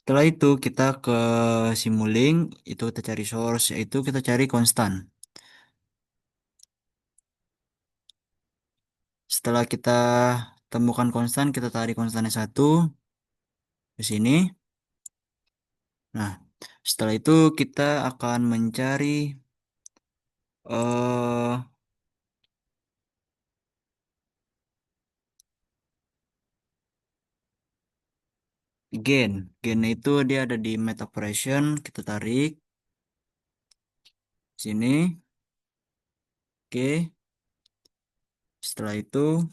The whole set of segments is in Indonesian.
Setelah itu kita ke Simulink, itu kita cari source, yaitu kita cari konstan. Setelah kita temukan konstan, kita tarik konstannya satu ke sini. Nah, setelah itu kita akan mencari eh gain. Gain itu dia ada di math operation, kita tarik sini. Oke, setelah itu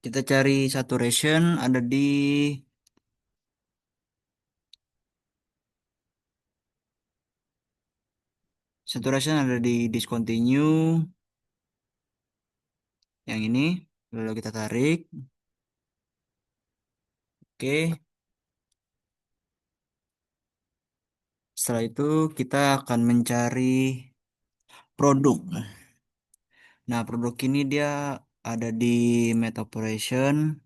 kita cari saturation ada di discontinue yang ini. Lalu kita tarik. Oke, setelah itu kita akan mencari produk. Nah, produk ini dia ada di math operation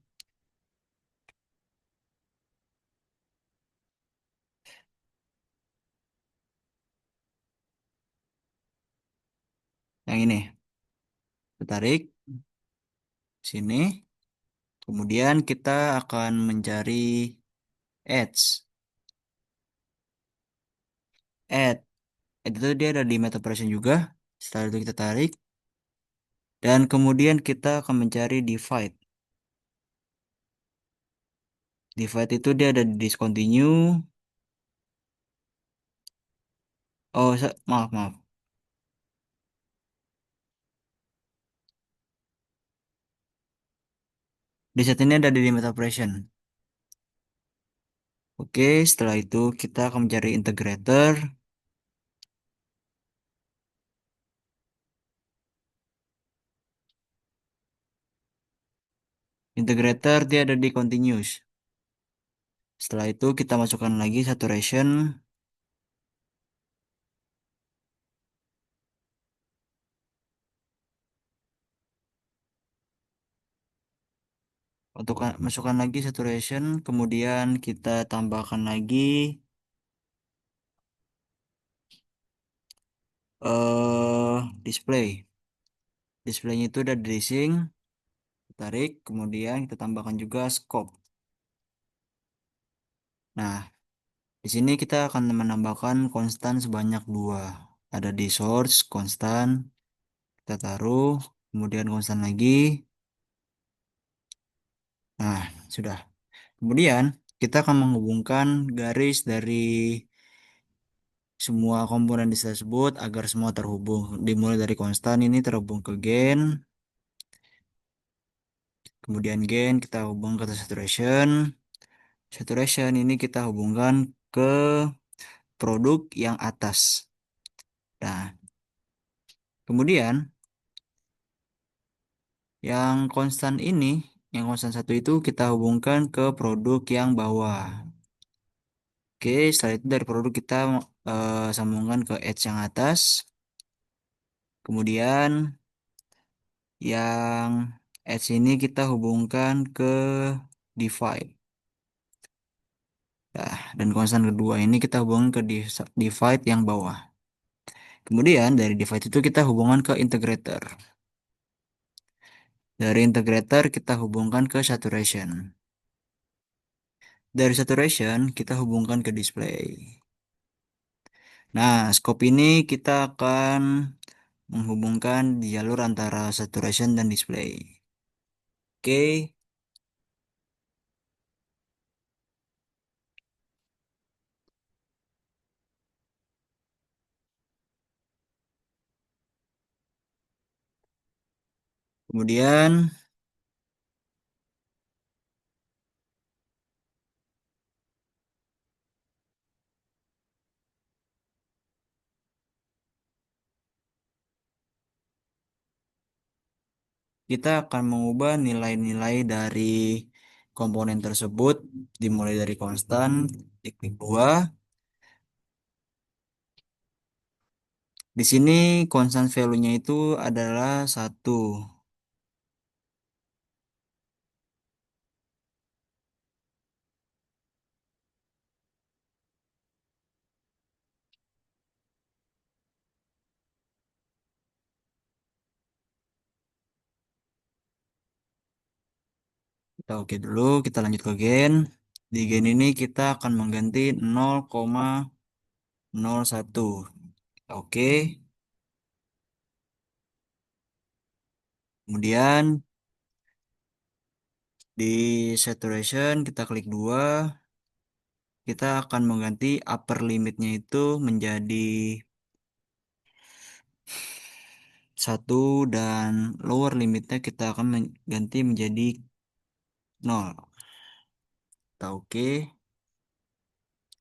yang ini. Kita tarik sini. Kemudian kita akan mencari edge. Add. Itu dia ada di math operation juga. Setelah itu kita tarik. Dan kemudian kita akan mencari divide. Divide itu dia ada di discontinue. Oh, maaf, maaf. Di set ini ada di limit operation. Oke, setelah itu kita akan mencari integrator. Integrator dia ada di continuous. Setelah itu kita masukkan lagi saturation. Untuk masukkan lagi saturation, kemudian kita tambahkan lagi display. Displaynya itu ada di sync, tarik, kemudian kita tambahkan juga scope. Nah, di sini kita akan menambahkan konstan sebanyak dua. Ada di source, konstan, kita taruh, kemudian konstan lagi. Nah, sudah. Kemudian kita akan menghubungkan garis dari semua komponen di tersebut agar semua terhubung. Dimulai dari konstan ini terhubung ke gain, kemudian gain kita hubung ke saturation. Saturation ini kita hubungkan ke produk yang atas. Nah, kemudian yang konstan ini, yang konstan satu itu kita hubungkan ke produk yang bawah. Oke, setelah itu dari produk kita sambungkan ke edge yang atas. Kemudian yang edge ini kita hubungkan ke divide. Nah, dan konstan kedua ini kita hubungkan ke divide yang bawah. Kemudian dari divide itu kita hubungkan ke integrator. Dari integrator kita hubungkan ke saturation. Dari saturation kita hubungkan ke display. Nah, scope ini kita akan menghubungkan di jalur antara saturation dan display. Oke, kemudian kita akan mengubah nilai-nilai dari komponen tersebut dimulai dari konstan, diklik 2, Di sini constant value-nya itu adalah satu. Kita oke dulu, kita lanjut ke gen. Di gen ini kita akan mengganti 0,01. Oke, kemudian di saturation kita klik dua, kita akan mengganti upper limitnya itu menjadi satu dan lower limitnya kita akan mengganti menjadi nol. Kita oke.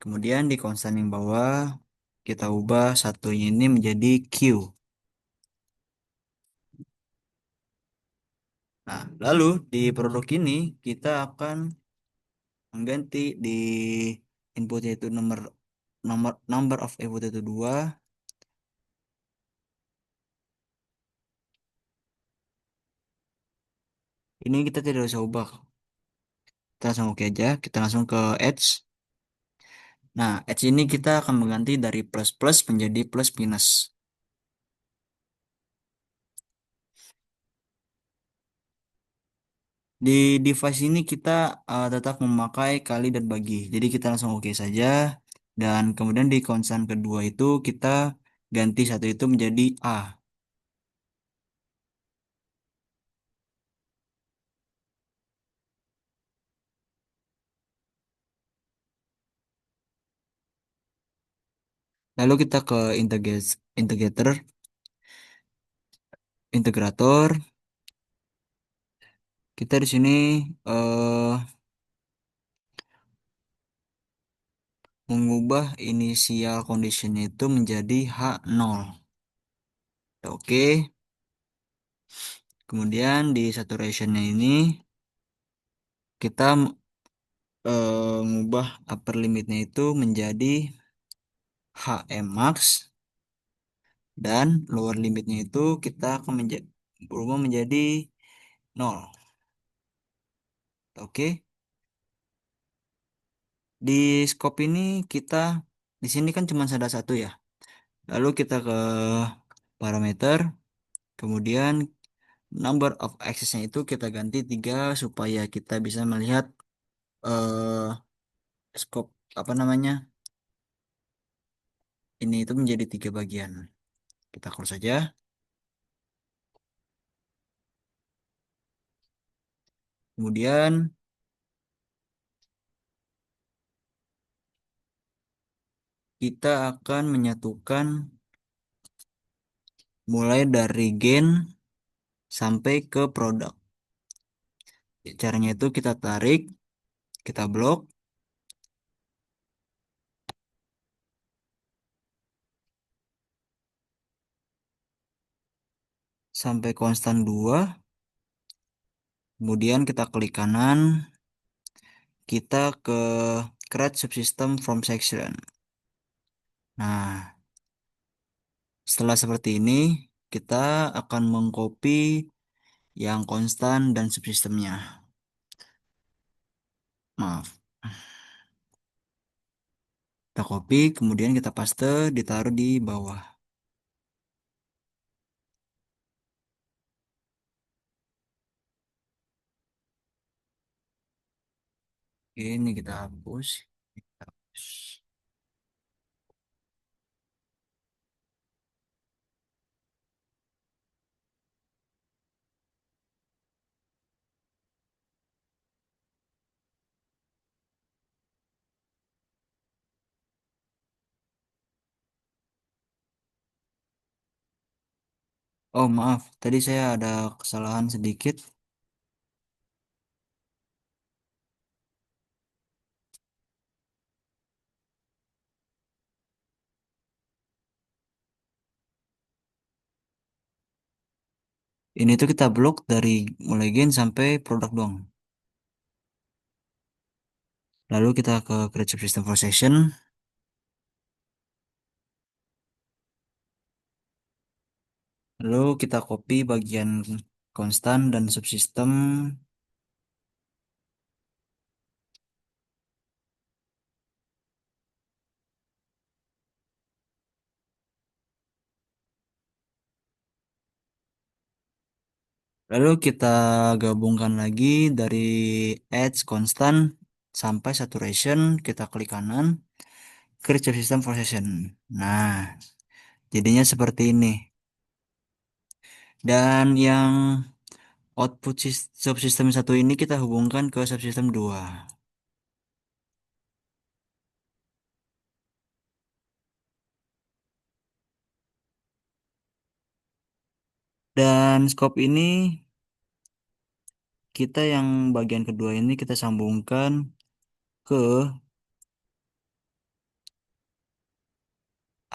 Kemudian di konstan yang bawah kita ubah satunya ini menjadi Q. Nah, lalu di produk ini kita akan mengganti di inputnya itu nomor nomor number of input itu dua. Ini kita tidak usah ubah. Kita langsung oke aja. Kita langsung ke edge. Nah, edge ini kita akan mengganti dari plus plus menjadi plus minus. Di device ini kita tetap memakai kali dan bagi. Jadi kita langsung oke saja. Dan kemudian di konstan kedua itu kita ganti satu itu menjadi A. Lalu kita ke integrator, integrator. Kita di sini eh, mengubah inisial condition itu menjadi H0. Oke. Kemudian di saturationnya ini kita mengubah upper limitnya itu menjadi HM max dan lower limitnya itu kita akan berubah menjadi nol. Oke. Di scope ini kita di sini kan cuma ada satu ya. Lalu kita ke parameter, kemudian number of access-nya itu kita ganti 3 supaya kita bisa melihat eh scope apa namanya ini itu menjadi 3 bagian. Kita close saja. Kemudian kita akan menyatukan mulai dari gen sampai ke produk. Caranya itu kita tarik, kita blok sampai konstan 2. Kemudian kita klik kanan, kita ke create subsystem from section. Nah, setelah seperti ini, kita akan mengcopy yang konstan dan subsistemnya. Maaf. Kita copy, kemudian kita paste, ditaruh di bawah. Ini kita hapus. Kita hapus. Oh, maaf. Tadi saya ada kesalahan sedikit. Ini tuh kita blok dari mulai gen sampai produk doang. Lalu kita ke create subsystem for session. Lalu kita copy bagian konstan dan subsistem. Lalu kita gabungkan lagi dari edge konstan sampai saturation. Kita klik kanan, create subsystem for session. Nah, jadinya seperti ini. Dan yang output subsystem satu ini kita hubungkan ke subsystem 2. Dan scope ini kita yang bagian kedua ini kita sambungkan ke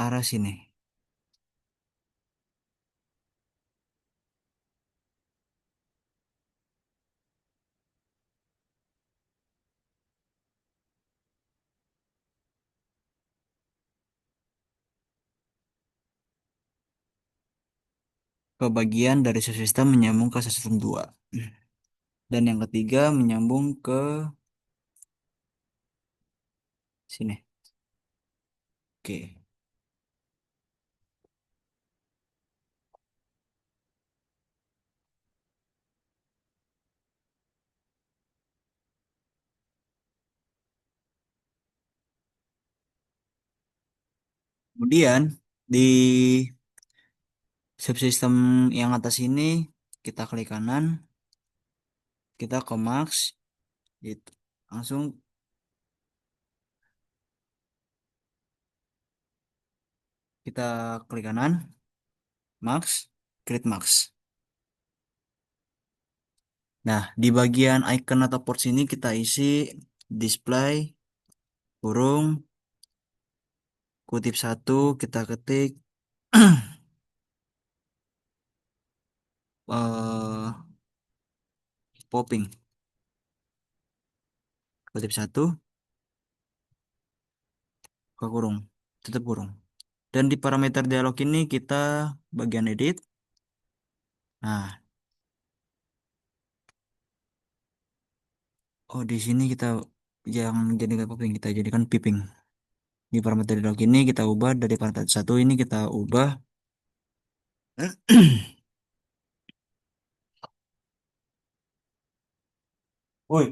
arah sini. Ke bagian dari subsystem menyambung ke subsystem 2. Dan yang ketiga menyambung ke sini. Oke. Kemudian di subsystem yang atas ini kita klik kanan, kita ke max, gitu. Langsung kita klik kanan, max, create max. Nah, di bagian icon atau port sini kita isi display kurung kutip satu, kita ketik eh popping kutip satu ke kurung, tutup kurung. Dan di parameter dialog ini kita bagian edit. Nah, oh di sini kita yang jadikan popping, kita jadikan piping. Di parameter dialog ini kita ubah dari parameter satu ini kita ubah Woi,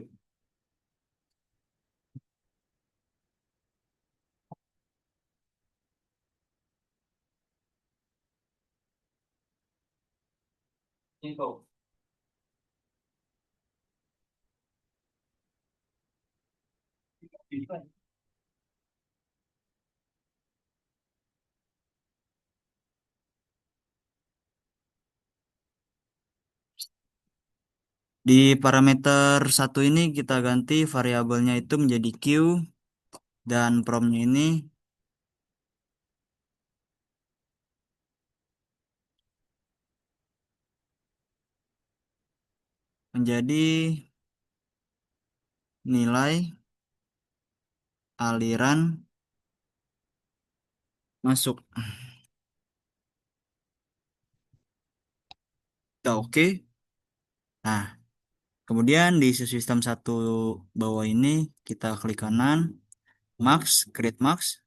info. Di parameter satu ini kita ganti variabelnya itu menjadi Q dan promnya ini menjadi nilai aliran masuk. Kita oke. Nah, kemudian di sistem satu bawah ini kita klik kanan, max, create max,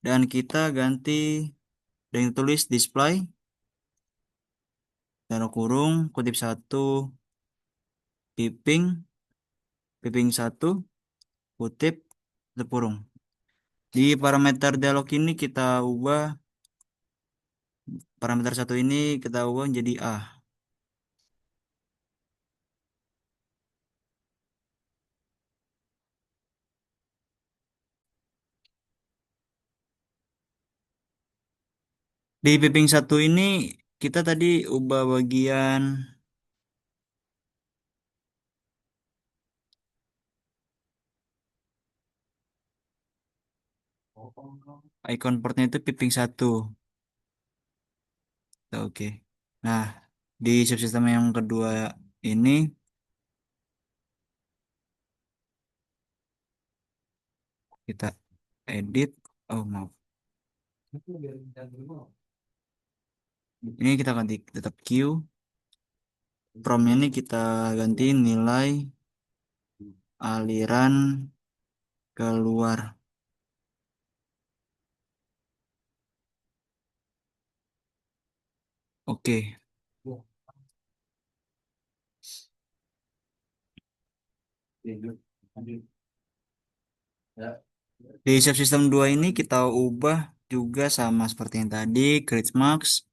dan kita ganti dan tulis display, taruh kurung, kutip satu, piping, piping satu, kutip, tutup kurung. Di parameter dialog ini kita ubah parameter satu ini kita ubah menjadi A. Di piping satu ini kita tadi ubah bagian icon portnya itu piping satu. Oke. Nah, di subsistem yang kedua ini kita edit. Oh, maaf. Ini kita ganti tetap Q. Promnya ini kita ganti nilai aliran keluar. Oke. Di subsystem 2 ini kita ubah juga sama seperti yang tadi, grid max.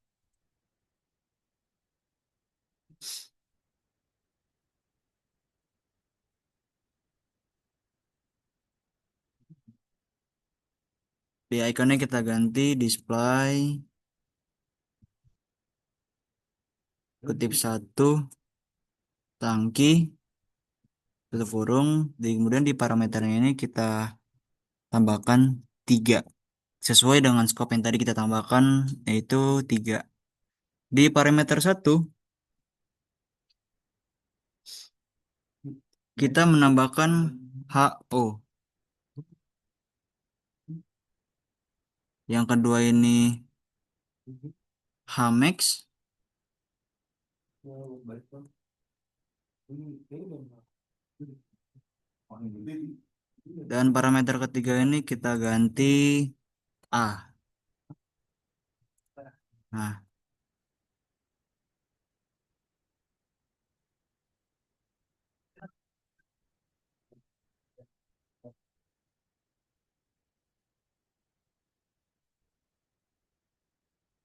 Di ikonnya kita ganti display kutip satu tangki tutup kurung. Kemudian di parameternya ini kita tambahkan 3 sesuai dengan scope yang tadi kita tambahkan, yaitu 3. Di parameter satu kita menambahkan HO. Yang kedua ini Hmax. Dan parameter ketiga ini kita ganti A. Nah,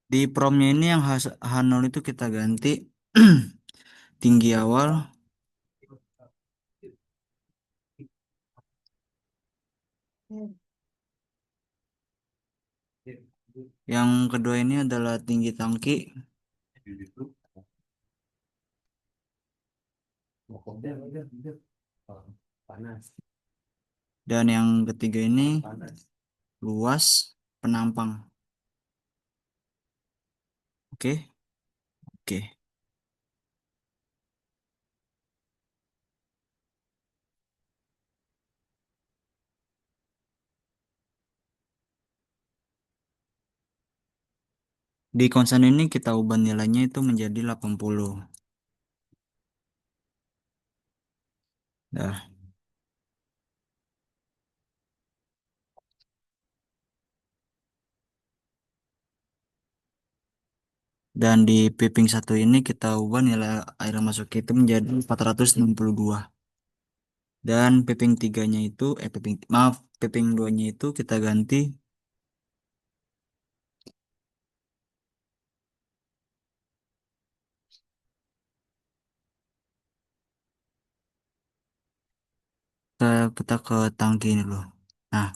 di promnya ini yang H0 itu kita ganti tinggi awal. Yang kedua ini adalah tinggi tangki. Dan yang ketiga ini luas penampang. Oke, oke. Di konsen ini kita ubah nilainya itu menjadi 80. Nah, dan di piping satu ini kita ubah nilai air masuk itu menjadi 462. Dan piping tiganya itu, piping duanya itu kita ganti kita ke tangki ini loh. Nah,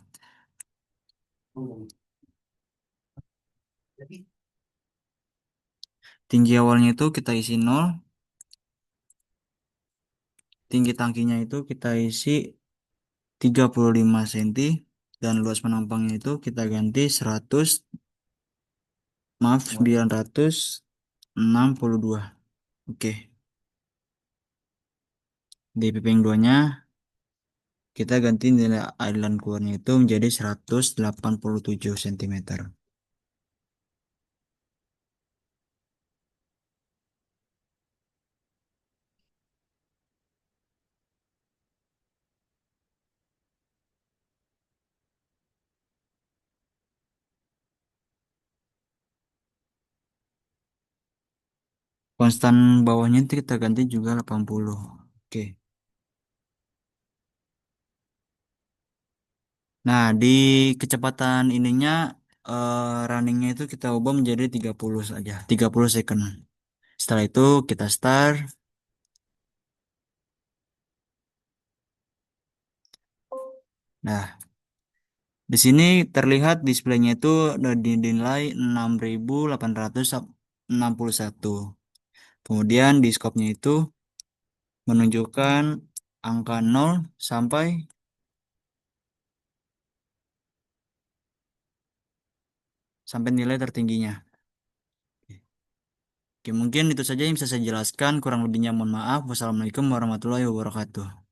tinggi awalnya itu kita isi 0, tinggi tangkinya itu kita isi 35 cm, dan luas penampangnya itu kita ganti 100, 962. Oke, di piping 2-nya kita ganti nilai airan keluarnya itu menjadi 187 cm. Konstan bawahnya itu kita ganti juga 80. Oke. Nah, di kecepatan ininya, runningnya itu kita ubah menjadi 30 saja, 30 second. Setelah itu kita start. Nah, di sini terlihat displaynya itu udah dinilai 6.861. Kemudian di scope-nya itu menunjukkan angka 0 sampai nilai tertingginya. Oke, mungkin itu saja yang bisa saya jelaskan. Kurang lebihnya mohon maaf. Wassalamualaikum warahmatullahi wabarakatuh.